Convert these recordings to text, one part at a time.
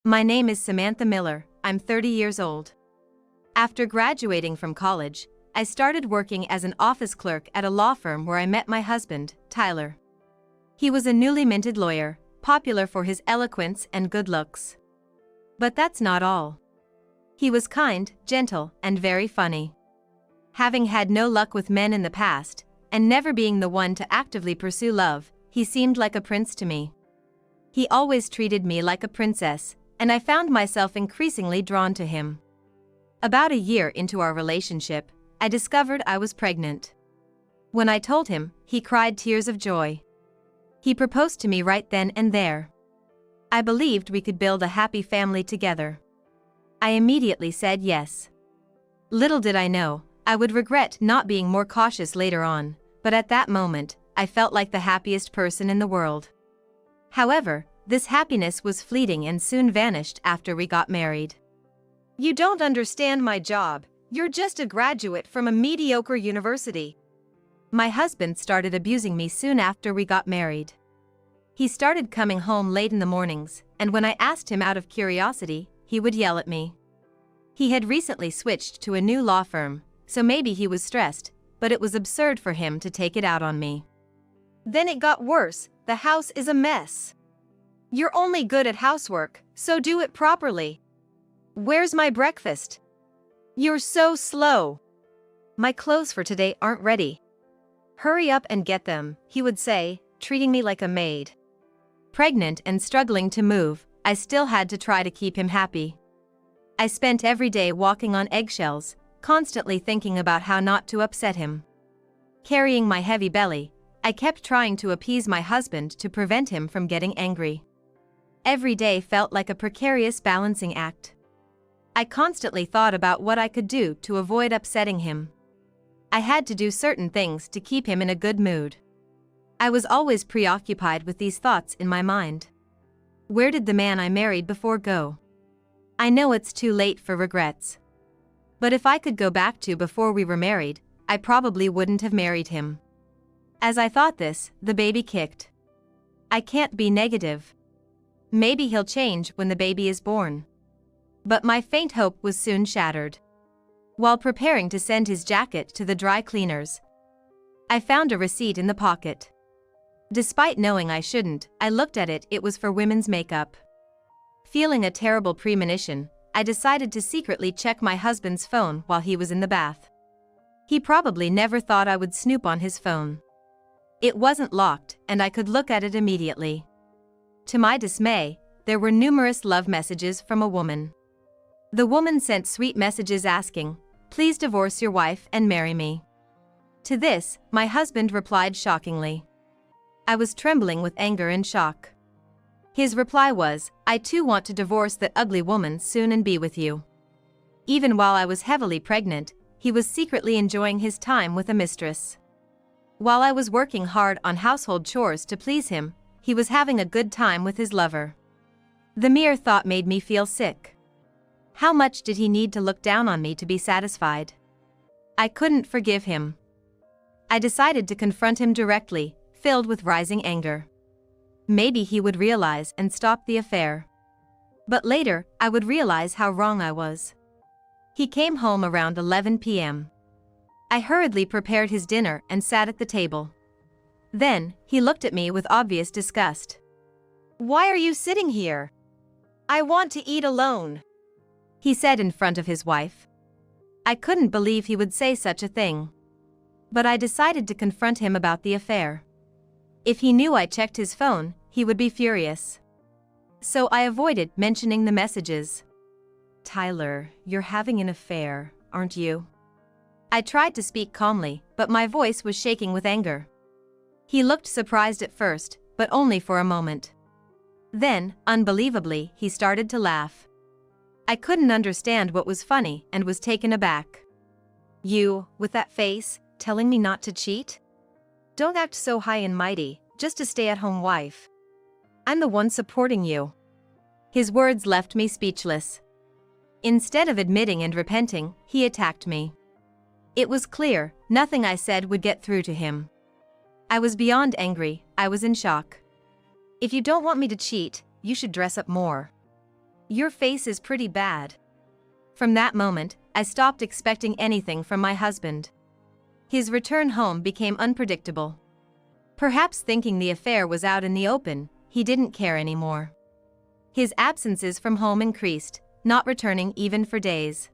My name is Samantha Miller, I'm 30 years old. After graduating from college, I started working as an office clerk at a law firm where I met my husband, Tyler. He was a newly minted lawyer, popular for his eloquence and good looks. But that's not all. He was kind, gentle, and very funny. Having had no luck with men in the past, and never being the one to actively pursue love, he seemed like a prince to me. He always treated me like a princess, and I found myself increasingly drawn to him. About a year into our relationship, I discovered I was pregnant. When I told him, he cried tears of joy. He proposed to me right then and there. I believed we could build a happy family together. I immediately said yes. Little did I know, I would regret not being more cautious later on, but at that moment, I felt like the happiest person in the world. However, this happiness was fleeting and soon vanished after we got married. You don't understand my job, you're just a graduate from a mediocre university. My husband started abusing me soon after we got married. He started coming home late in the mornings, and when I asked him out of curiosity, he would yell at me. He had recently switched to a new law firm, so maybe he was stressed, but it was absurd for him to take it out on me. Then it got worse, the house is a mess. You're only good at housework, so do it properly. Where's my breakfast? You're so slow. My clothes for today aren't ready. Hurry up and get them, he would say, treating me like a maid. Pregnant and struggling to move, I still had to try to keep him happy. I spent every day walking on eggshells, constantly thinking about how not to upset him. Carrying my heavy belly, I kept trying to appease my husband to prevent him from getting angry. Every day felt like a precarious balancing act. I constantly thought about what I could do to avoid upsetting him. I had to do certain things to keep him in a good mood. I was always preoccupied with these thoughts in my mind. Where did the man I married before go? I know it's too late for regrets. But if I could go back to before we were married, I probably wouldn't have married him. As I thought this, the baby kicked. I can't be negative. Maybe he'll change when the baby is born. But my faint hope was soon shattered. While preparing to send his jacket to the dry cleaners, I found a receipt in the pocket. Despite knowing I shouldn't, I looked at it. It was for women's makeup. Feeling a terrible premonition, I decided to secretly check my husband's phone while he was in the bath. He probably never thought I would snoop on his phone. It wasn't locked, and I could look at it immediately. To my dismay, there were numerous love messages from a woman. The woman sent sweet messages asking, "Please divorce your wife and marry me." To this, my husband replied shockingly. I was trembling with anger and shock. His reply was, "I too want to divorce that ugly woman soon and be with you." Even while I was heavily pregnant, he was secretly enjoying his time with a mistress. While I was working hard on household chores to please him, he was having a good time with his lover. The mere thought made me feel sick. How much did he need to look down on me to be satisfied? I couldn't forgive him. I decided to confront him directly, filled with rising anger. Maybe he would realize and stop the affair. But later, I would realize how wrong I was. He came home around 11 p.m. I hurriedly prepared his dinner and sat at the table. Then, he looked at me with obvious disgust. "Why are you sitting here? I want to eat alone," he said in front of his wife. I couldn't believe he would say such a thing. But I decided to confront him about the affair. If he knew I checked his phone, he would be furious. So I avoided mentioning the messages. "Tyler, you're having an affair, aren't you?" I tried to speak calmly, but my voice was shaking with anger. He looked surprised at first, but only for a moment. Then, unbelievably, he started to laugh. I couldn't understand what was funny and was taken aback. "You, with that face, telling me not to cheat? Don't act so high and mighty, just a stay-at-home wife. I'm the one supporting you." His words left me speechless. Instead of admitting and repenting, he attacked me. It was clear, nothing I said would get through to him. I was beyond angry, I was in shock. "If you don't want me to cheat, you should dress up more." "Your face is pretty bad." From that moment, I stopped expecting anything from my husband. His return home became unpredictable. Perhaps thinking the affair was out in the open, he didn't care anymore. His absences from home increased, not returning even for days.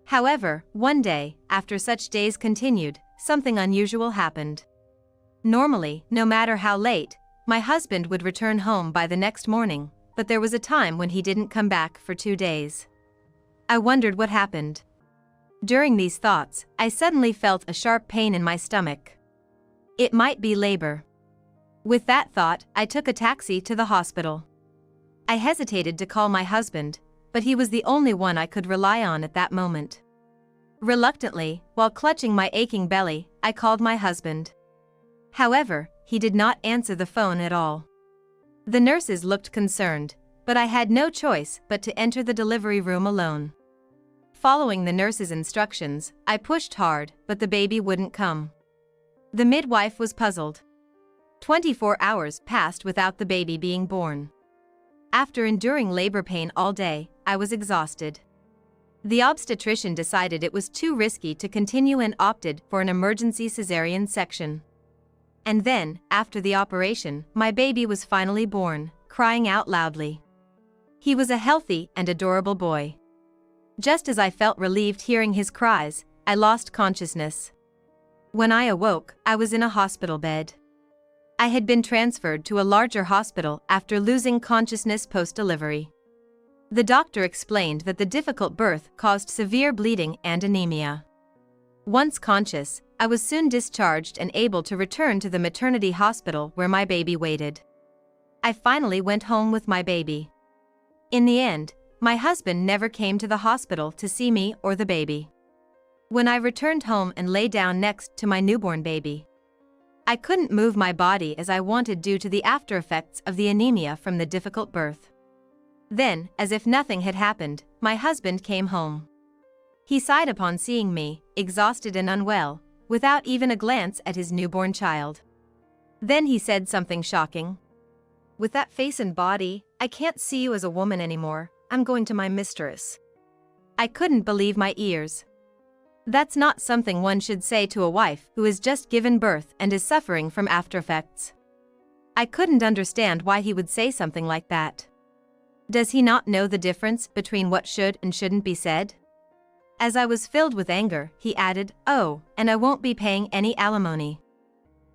However, one day, after such days continued, something unusual happened. Normally, no matter how late, my husband would return home by the next morning, but there was a time when he didn't come back for 2 days. I wondered what happened. During these thoughts, I suddenly felt a sharp pain in my stomach. It might be labor. With that thought, I took a taxi to the hospital. I hesitated to call my husband, but he was the only one I could rely on at that moment. Reluctantly, while clutching my aching belly, I called my husband. However, he did not answer the phone at all. The nurses looked concerned, but I had no choice but to enter the delivery room alone. Following the nurse's instructions, I pushed hard, but the baby wouldn't come. The midwife was puzzled. 24 hours passed without the baby being born. After enduring labor pain all day, I was exhausted. The obstetrician decided it was too risky to continue and opted for an emergency cesarean section. And then, after the operation, my baby was finally born, crying out loudly. He was a healthy and adorable boy. Just as I felt relieved hearing his cries, I lost consciousness. When I awoke, I was in a hospital bed. I had been transferred to a larger hospital after losing consciousness post-delivery. The doctor explained that the difficult birth caused severe bleeding and anemia. Once conscious, I was soon discharged and able to return to the maternity hospital where my baby waited. I finally went home with my baby. In the end, my husband never came to the hospital to see me or the baby. When I returned home and lay down next to my newborn baby, I couldn't move my body as I wanted due to the aftereffects of the anemia from the difficult birth. Then, as if nothing had happened, my husband came home. He sighed upon seeing me, exhausted and unwell, without even a glance at his newborn child. Then he said something shocking. "With that face and body, I can't see you as a woman anymore. I'm going to my mistress." I couldn't believe my ears. That's not something one should say to a wife who has just given birth and is suffering from aftereffects. I couldn't understand why he would say something like that. Does he not know the difference between what should and shouldn't be said? As I was filled with anger, he added, "Oh, and I won't be paying any alimony.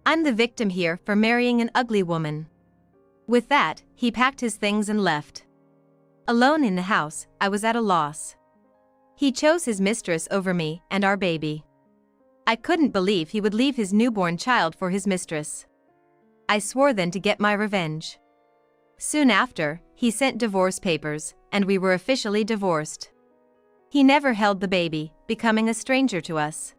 I'm the victim here for marrying an ugly woman." With that, he packed his things and left. Alone in the house, I was at a loss. He chose his mistress over me and our baby. I couldn't believe he would leave his newborn child for his mistress. I swore then to get my revenge. Soon after, he sent divorce papers, and we were officially divorced. He never held the baby, becoming a stranger to us.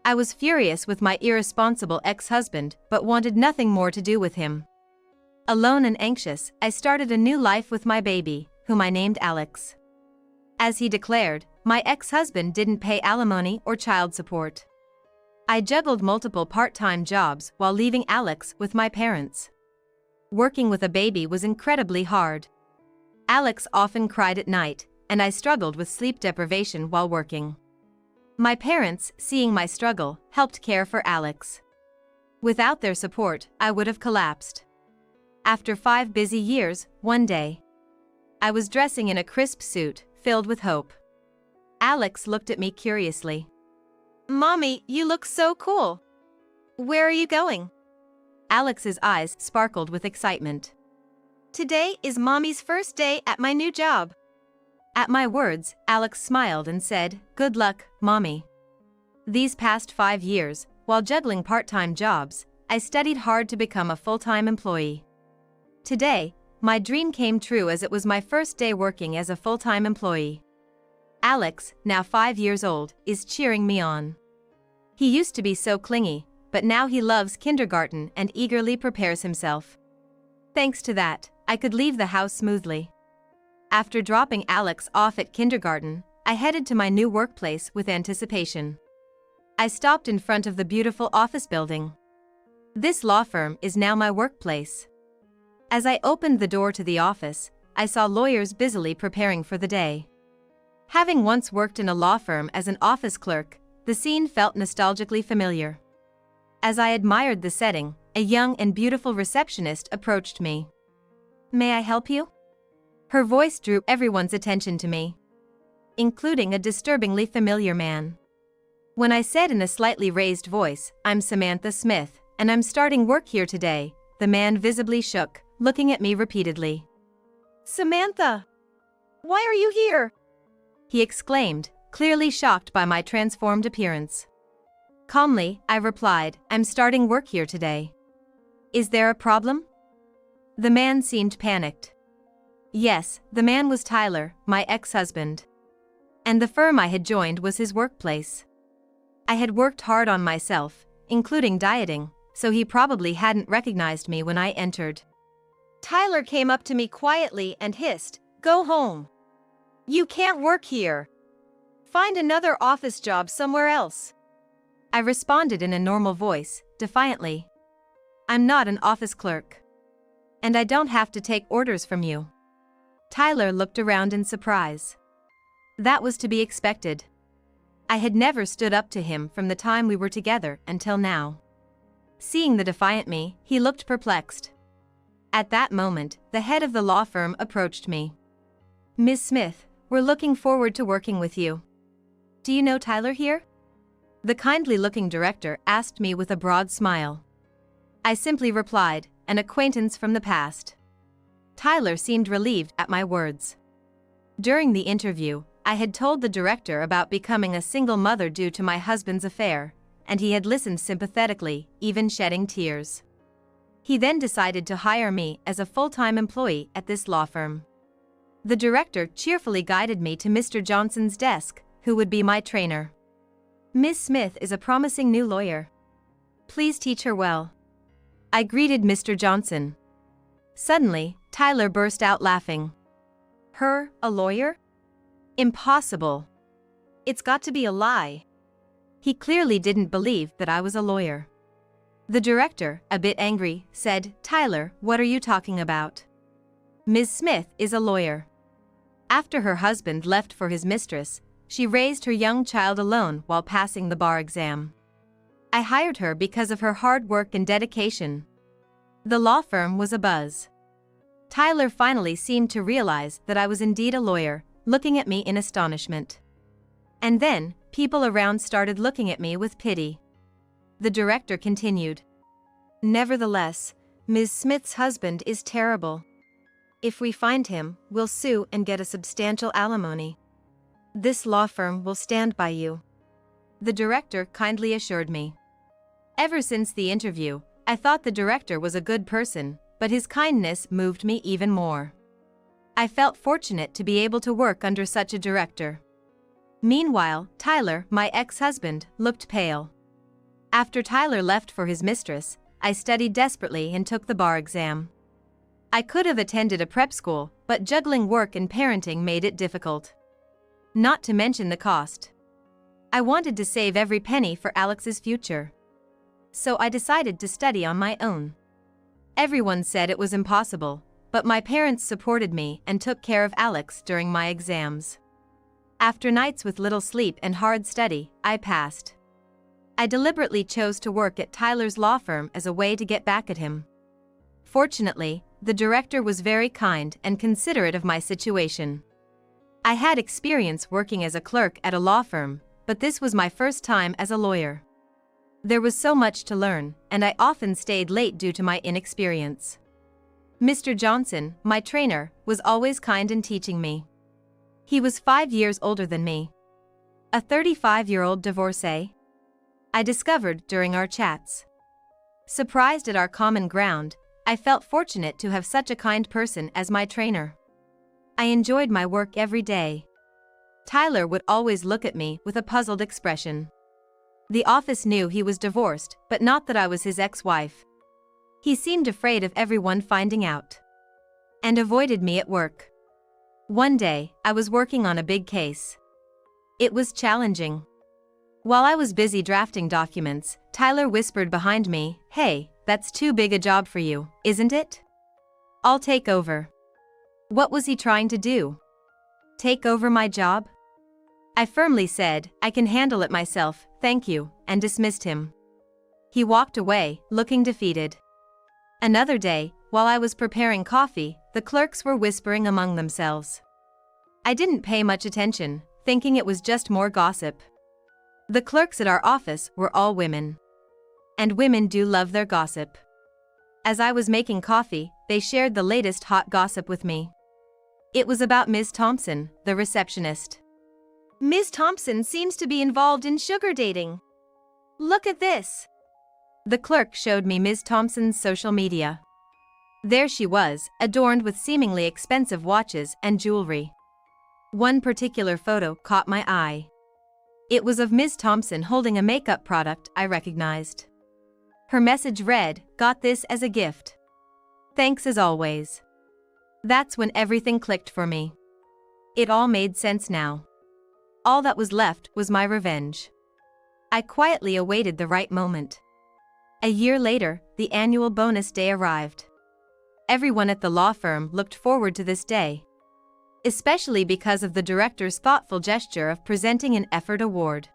I was furious with my irresponsible ex-husband, but wanted nothing more to do with him. Alone and anxious, I started a new life with my baby, whom I named Alex. As he declared, my ex-husband didn't pay alimony or child support. I juggled multiple part-time jobs while leaving Alex with my parents. Working with a baby was incredibly hard. Alex often cried at night, and I struggled with sleep deprivation while working. My parents, seeing my struggle, helped care for Alex. Without their support, I would have collapsed. After 5 busy years, one day, I was dressing in a crisp suit, filled with hope. Alex looked at me curiously. "Mommy, you look so cool. Where are you going?" Alex's eyes sparkled with excitement. "Today is Mommy's first day at my new job." At my words, Alex smiled and said, "Good luck, Mommy." These past 5 years, while juggling part-time jobs, I studied hard to become a full-time employee. Today, my dream came true as it was my first day working as a full-time employee. Alex, now 5 years old, is cheering me on. He used to be so clingy, but now he loves kindergarten and eagerly prepares himself. Thanks to that, I could leave the house smoothly. After dropping Alex off at kindergarten, I headed to my new workplace with anticipation. I stopped in front of the beautiful office building. This law firm is now my workplace. As I opened the door to the office, I saw lawyers busily preparing for the day. Having once worked in a law firm as an office clerk, the scene felt nostalgically familiar. As I admired the setting, a young and beautiful receptionist approached me. "May I help you?" Her voice drew everyone's attention to me, including a disturbingly familiar man. When I said in a slightly raised voice, "I'm Samantha Smith, and I'm starting work here today," the man visibly shook, looking at me repeatedly. "Samantha! Why are you here?" he exclaimed, clearly shocked by my transformed appearance. Calmly, I replied, "I'm starting work here today. Is there a problem?" The man seemed panicked. Yes, the man was Tyler, my ex-husband. And the firm I had joined was his workplace. I had worked hard on myself, including dieting, so he probably hadn't recognized me when I entered. Tyler came up to me quietly and hissed, "Go home. You can't work here. Find another office job somewhere else." I responded in a normal voice, defiantly. "I'm not an office clerk. And I don't have to take orders from you." Tyler looked around in surprise. That was to be expected. I had never stood up to him from the time we were together until now. Seeing the defiant me, he looked perplexed. At that moment, the head of the law firm approached me. "Ms. Smith, we're looking forward to working with you. Do you know Tyler here?" The kindly-looking director asked me with a broad smile. I simply replied, "An acquaintance from the past." Tyler seemed relieved at my words. During the interview, I had told the director about becoming a single mother due to my husband's affair, and he had listened sympathetically, even shedding tears. He then decided to hire me as a full-time employee at this law firm. The director cheerfully guided me to Mr. Johnson's desk, who would be my trainer. "Ms. Smith is a promising new lawyer. Please teach her well." I greeted Mr. Johnson. Suddenly, Tyler burst out laughing. "Her, a lawyer? Impossible. It's got to be a lie." He clearly didn't believe that I was a lawyer. The director, a bit angry, said, "Tyler, what are you talking about? Ms. Smith is a lawyer. After her husband left for his mistress, she raised her young child alone while passing the bar exam. I hired her because of her hard work and dedication." The law firm was abuzz. Tyler finally seemed to realize that I was indeed a lawyer, looking at me in astonishment. And then, people around started looking at me with pity. The director continued. "Nevertheless, Ms. Smith's husband is terrible. If we find him, we'll sue and get a substantial alimony. This law firm will stand by you," the director kindly assured me. Ever since the interview, I thought the director was a good person, but his kindness moved me even more. I felt fortunate to be able to work under such a director. Meanwhile, Tyler, my ex-husband, looked pale. After Tyler left for his mistress, I studied desperately and took the bar exam. I could have attended a prep school, but juggling work and parenting made it difficult. Not to mention the cost. I wanted to save every penny for Alex's future. So I decided to study on my own. Everyone said it was impossible, but my parents supported me and took care of Alex during my exams. After nights with little sleep and hard study, I passed. I deliberately chose to work at Tyler's law firm as a way to get back at him. Fortunately, the director was very kind and considerate of my situation. I had experience working as a clerk at a law firm, but this was my first time as a lawyer. There was so much to learn, and I often stayed late due to my inexperience. Mr. Johnson, my trainer, was always kind in teaching me. He was 5 years older than me. A 35-year-old divorcee? I discovered during our chats. Surprised at our common ground, I felt fortunate to have such a kind person as my trainer. I enjoyed my work every day. Tyler would always look at me with a puzzled expression. The office knew he was divorced, but not that I was his ex-wife. He seemed afraid of everyone finding out, and avoided me at work. One day, I was working on a big case. It was challenging. While I was busy drafting documents, Tyler whispered behind me, "Hey, that's too big a job for you, isn't it? I'll take over." What was he trying to do? Take over my job? I firmly said, I can handle it myself, thank you, and dismissed him. He walked away, looking defeated. Another day, while I was preparing coffee, the clerks were whispering among themselves. I didn't pay much attention, thinking it was just more gossip. The clerks at our office were all women. And women do love their gossip. As I was making coffee, they shared the latest hot gossip with me. It was about Ms. Thompson, the receptionist. Ms. Thompson seems to be involved in sugar dating. Look at this. The clerk showed me Ms. Thompson's social media. There she was, adorned with seemingly expensive watches and jewelry. One particular photo caught my eye. It was of Ms. Thompson holding a makeup product I recognized. Her message read, "Got this as a gift. Thanks as always." That's when everything clicked for me. It all made sense now. All that was left was my revenge. I quietly awaited the right moment. A year later, the annual bonus day arrived. Everyone at the law firm looked forward to this day, especially because of the director's thoughtful gesture of presenting an effort award.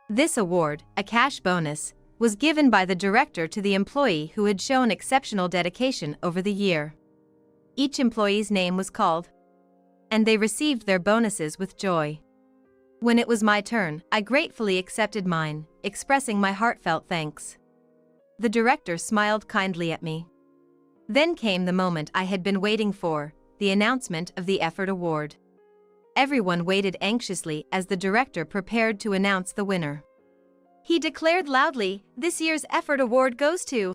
This award, a cash bonus, was given by the director to the employee who had shown exceptional dedication over the year. Each employee's name was called, and they received their bonuses with joy. When it was my turn, I gratefully accepted mine, expressing my heartfelt thanks. The director smiled kindly at me. Then came the moment I had been waiting for, the announcement of the effort award. Everyone waited anxiously as the director prepared to announce the winner. He declared loudly, "This year's effort award goes to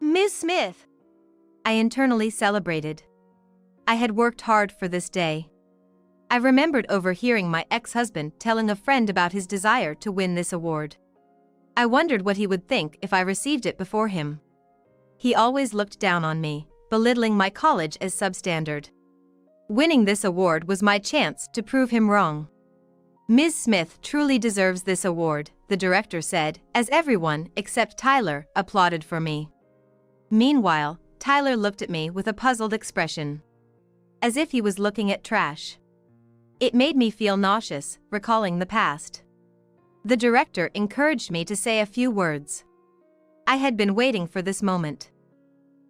Ms. Smith." I internally celebrated. I had worked hard for this day. I remembered overhearing my ex-husband telling a friend about his desire to win this award. I wondered what he would think if I received it before him. He always looked down on me, belittling my college as substandard. Winning this award was my chance to prove him wrong. "Ms. Smith truly deserves this award," the director said, as everyone, except Tyler, applauded for me. Meanwhile, Tyler looked at me with a puzzled expression, as if he was looking at trash. It made me feel nauseous, recalling the past. The director encouraged me to say a few words. I had been waiting for this moment.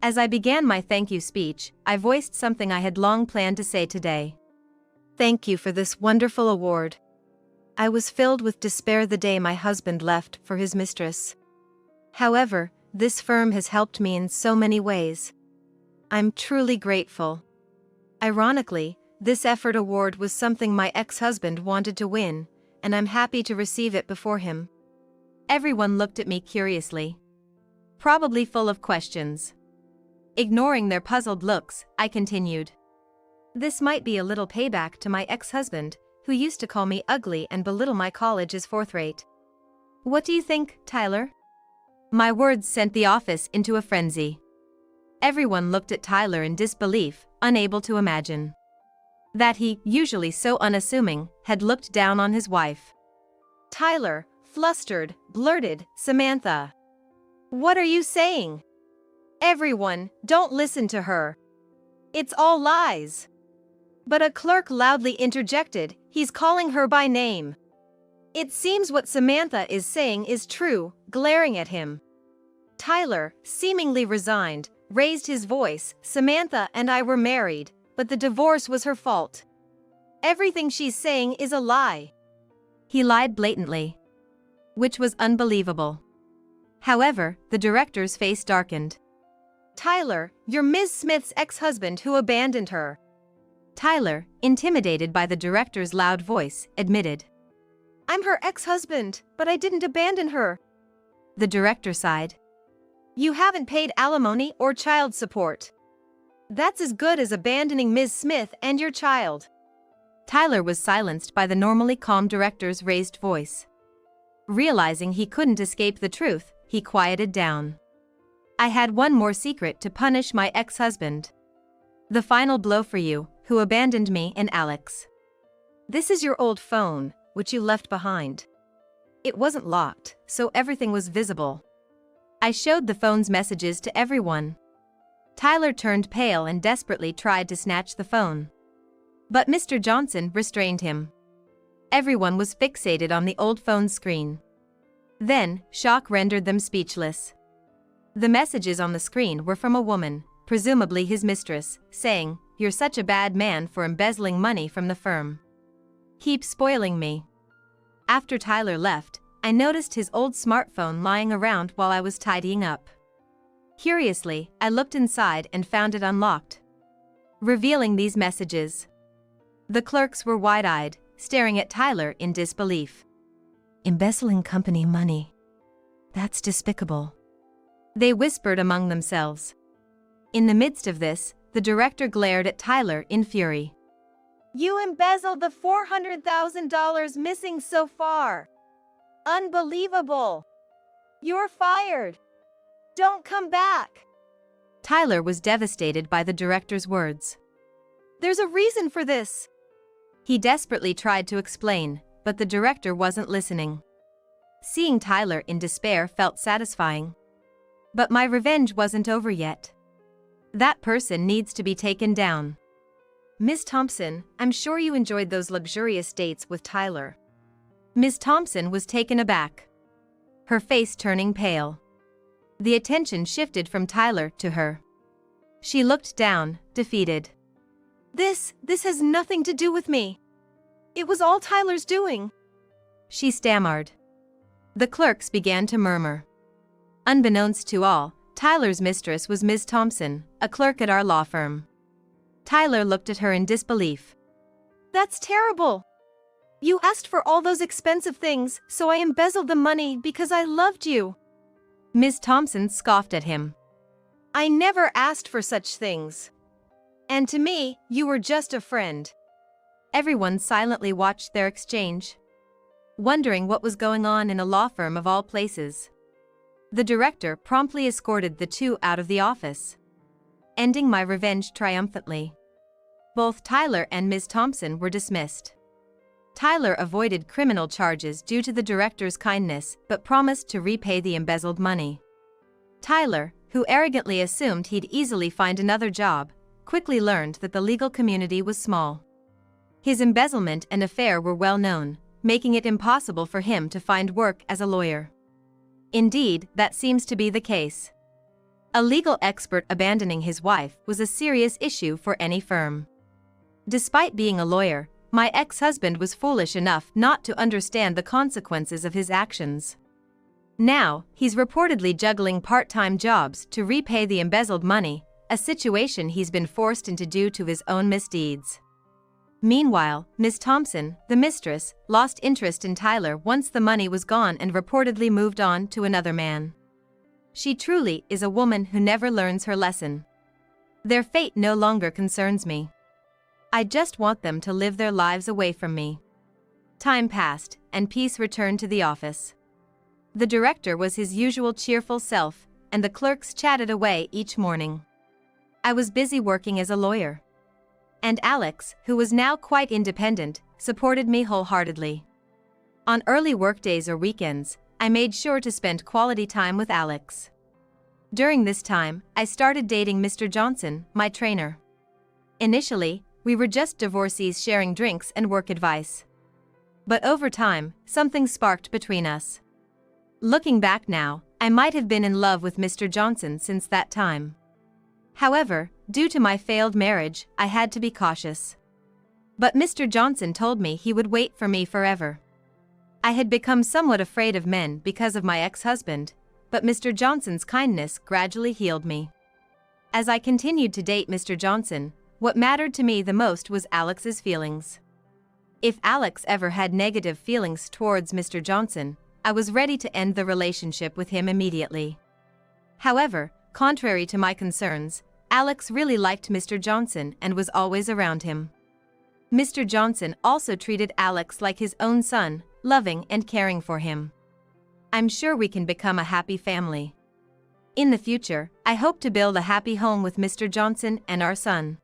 As I began my thank you speech, I voiced something I had long planned to say today. "Thank you for this wonderful award. I was filled with despair the day my husband left for his mistress. However, this firm has helped me in so many ways. I'm truly grateful." Ironically, this effort award was something my ex-husband wanted to win, and I'm happy to receive it before him. Everyone looked at me curiously, probably full of questions. Ignoring their puzzled looks, I continued. "This might be a little payback to my ex-husband, who used to call me ugly and belittle my college as fourth rate. What do you think, Tyler?" My words sent the office into a frenzy. Everyone looked at Tyler in disbelief, unable to imagine that he, usually so unassuming, had looked down on his wife. Tyler, flustered, blurted, "Samantha, what are you saying? Everyone, don't listen to her. It's all lies." But a clerk loudly interjected, "He's calling her by name. It seems what Samantha is saying is true," glaring at him. Tyler, seemingly resigned, raised his voice, "Samantha and I were married, but the divorce was her fault. Everything she's saying is a lie." He lied blatantly, which was unbelievable. However, the director's face darkened. "Tyler, you're Ms. Smith's ex-husband who abandoned her." Tyler, intimidated by the director's loud voice, admitted, "I'm her ex-husband, but I didn't abandon her." The director sighed. "You haven't paid alimony or child support. That's as good as abandoning Ms. Smith and your child." Tyler was silenced by the normally calm director's raised voice. Realizing he couldn't escape the truth, he quieted down. "I had one more secret to punish my ex-husband. The final blow for you, who abandoned me and Alex. This is your old phone, which you left behind. It wasn't locked, so everything was visible." I showed the phone's messages to everyone. Tyler turned pale and desperately tried to snatch the phone. But Mr. Johnson restrained him. Everyone was fixated on the old phone screen. Then, shock rendered them speechless. The messages on the screen were from a woman, presumably his mistress, saying, "You're such a bad man for embezzling money from the firm. Keep spoiling me." After Tyler left, I noticed his old smartphone lying around while I was tidying up. Curiously, I looked inside and found it unlocked, revealing these messages. The clerks were wide-eyed, staring at Tyler in disbelief. "Embezzling company money. That's despicable," they whispered among themselves. In the midst of this, the director glared at Tyler in fury. "You embezzled the $400,000 missing so far. Unbelievable. You're fired. Don't come back." Tyler was devastated by the director's words. "There's a reason for this." He desperately tried to explain, but the director wasn't listening. Seeing Tyler in despair felt satisfying. But my revenge wasn't over yet. That person needs to be taken down. "Miss Thompson, I'm sure you enjoyed those luxurious dates with Tyler." Miss Thompson was taken aback, her face turning pale. The attention shifted from Tyler to her. She looked down, defeated. This has nothing to do with me. It was all Tyler's doing," she stammered. The clerks began to murmur. Unbeknownst to all, Tyler's mistress was Ms. Thompson, a clerk at our law firm. Tyler looked at her in disbelief. "That's terrible. You asked for all those expensive things, so I embezzled the money because I loved you." Ms. Thompson scoffed at him. "I never asked for such things. And to me, you were just a friend." Everyone silently watched their exchange, wondering what was going on in a law firm of all places. The director promptly escorted the two out of the office, ending my revenge triumphantly. Both Tyler and Ms. Thompson were dismissed. Tyler avoided criminal charges due to the director's kindness but promised to repay the embezzled money. Tyler, who arrogantly assumed he'd easily find another job, quickly learned that the legal community was small. His embezzlement and affair were well known, making it impossible for him to find work as a lawyer. Indeed, that seems to be the case. A legal expert abandoning his wife was a serious issue for any firm. Despite being a lawyer, my ex-husband was foolish enough not to understand the consequences of his actions. Now, he's reportedly juggling part-time jobs to repay the embezzled money, a situation he's been forced into due to his own misdeeds. Meanwhile, Ms. Thompson, the mistress, lost interest in Tyler once the money was gone and reportedly moved on to another man. She truly is a woman who never learns her lesson. Their fate no longer concerns me. I just want them to live their lives away from me. Time passed, and peace returned to the office. The director was his usual cheerful self, and the clerks chatted away each morning. I was busy working as a lawyer. And Alex, who was now quite independent, supported me wholeheartedly. On early workdays or weekends, I made sure to spend quality time with Alex. During this time, I started dating Mr. Johnson, my trainer. Initially, we were just divorcees sharing drinks and work advice. But over time, something sparked between us. Looking back now, I might have been in love with Mr. Johnson since that time. However, due to my failed marriage, I had to be cautious. But Mr. Johnson told me he would wait for me forever. I had become somewhat afraid of men because of my ex-husband, but Mr. Johnson's kindness gradually healed me. As I continued to date Mr. Johnson, what mattered to me the most was Alex's feelings. If Alex ever had negative feelings towards Mr. Johnson, I was ready to end the relationship with him immediately. However, contrary to my concerns, Alex really liked Mr. Johnson and was always around him. Mr. Johnson also treated Alex like his own son, loving and caring for him. I'm sure we can become a happy family. In the future, I hope to build a happy home with Mr. Johnson and our son.